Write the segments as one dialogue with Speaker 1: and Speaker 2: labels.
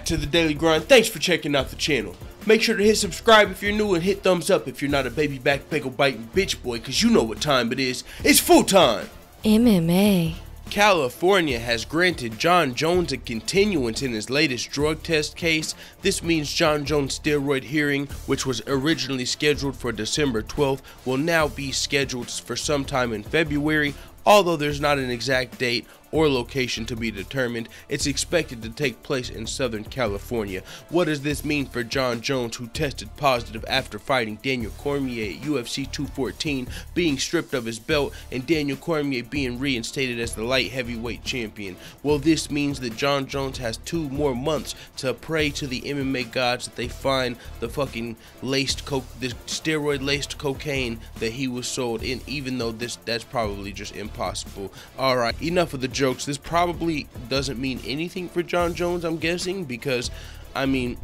Speaker 1: back to the Daily Grind. Thanks for checking out the channel. Make sure to hit subscribe if you're new and hit thumbs up if you're not a baby back bagel biting bitch boy, cause you know what time it is. It's full time.
Speaker 2: MMA.
Speaker 1: California has granted Jon Jones a continuance in his latest drug test case. This means Jon Jones' steroid hearing, which was originally scheduled for December 12th, will now be scheduled for sometime in February. Although there's not an exact date or location to be determined, it's expected to take place in Southern California. What does this mean for Jon Jones, who tested positive after fighting Daniel Cormier at UFC 214, being stripped of his belt, and Daniel Cormier being reinstated as the light heavyweight champion? Well, this means that Jon Jones has 2 more months to pray to the MMA gods that they find the fucking the steroid-laced cocaine that he was sold in, even though that's probably just impossible. Alright, enough of the jokes. This probably doesn't mean anything for Jon Jones, I'm guessing, because I mean,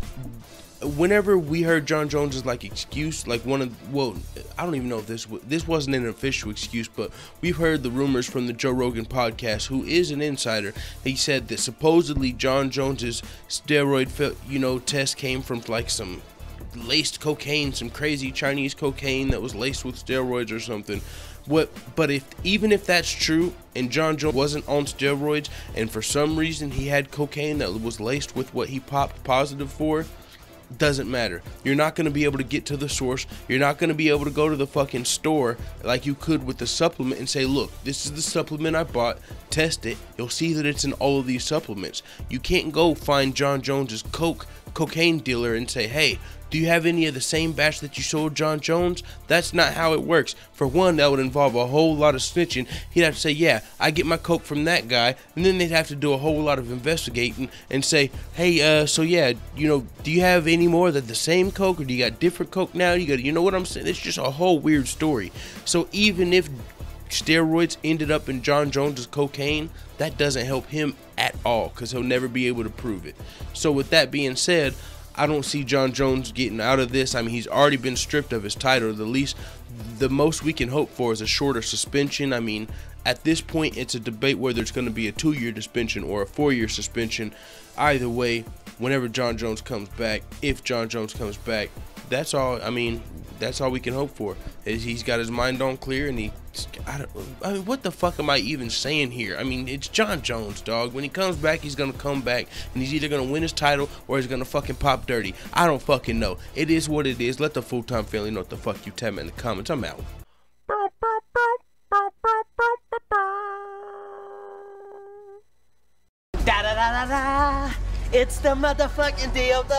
Speaker 1: whenever we heard Jon Jones' like excuse, like I don't even know if this wasn't an official excuse, but we've heard the rumors from the Joe Rogan podcast, who is an insider. He said that supposedly Jon Jones' steroid test came from like some laced cocaine, some crazy Chinese cocaine that was laced with steroids or something. But even if that's true and Jon Jones wasn't on steroids and for some reason he had cocaine that was laced with what he popped positive for, doesn't matter. You're not going to be able to get to the source. You're not going to be able to go to the fucking store like you could with the supplement and say, look, this is the supplement I bought, test it. You'll see that it's in all of these supplements. You can't go find Jon Jones's cocaine dealer and say, hey, do you have any of the same batch that you sold Jon Jones? That's not how it works. For one, that would involve a whole lot of snitching. He'd have to say, yeah, I get my coke from that guy, and then they'd have to do a whole lot of investigating and say, hey, so yeah, do you have any more that the same coke, or do you got different coke now? You know what I'm saying? It's just a whole weird story. So even if steroids ended up in Jon Jones's cocaine, that doesn't help him at all, because he'll never be able to prove it. So with that being said, I don't see Jon Jones getting out of this. I mean, he's already been stripped of his title. The most we can hope for is a shorter suspension. I mean, at this point, it's a debate whether it's going to be a 2-year suspension or a 4-year suspension. Either way, whenever Jon Jones comes back, if Jon Jones comes back, that's all. I mean, that's all we can hope for. Is he's got his mind on clear, and I mean, what the fuck am I even saying here? I mean, it's Jon Jones, dog. When he comes back, he's gonna come back, and he's either gonna win his title or he's gonna fucking pop dirty. I don't fucking know. It is what it is. Let the full-time family know what the fuck you tell me in the comments. I'm out.
Speaker 3: Da da da da da. It's the motherfucking DOG.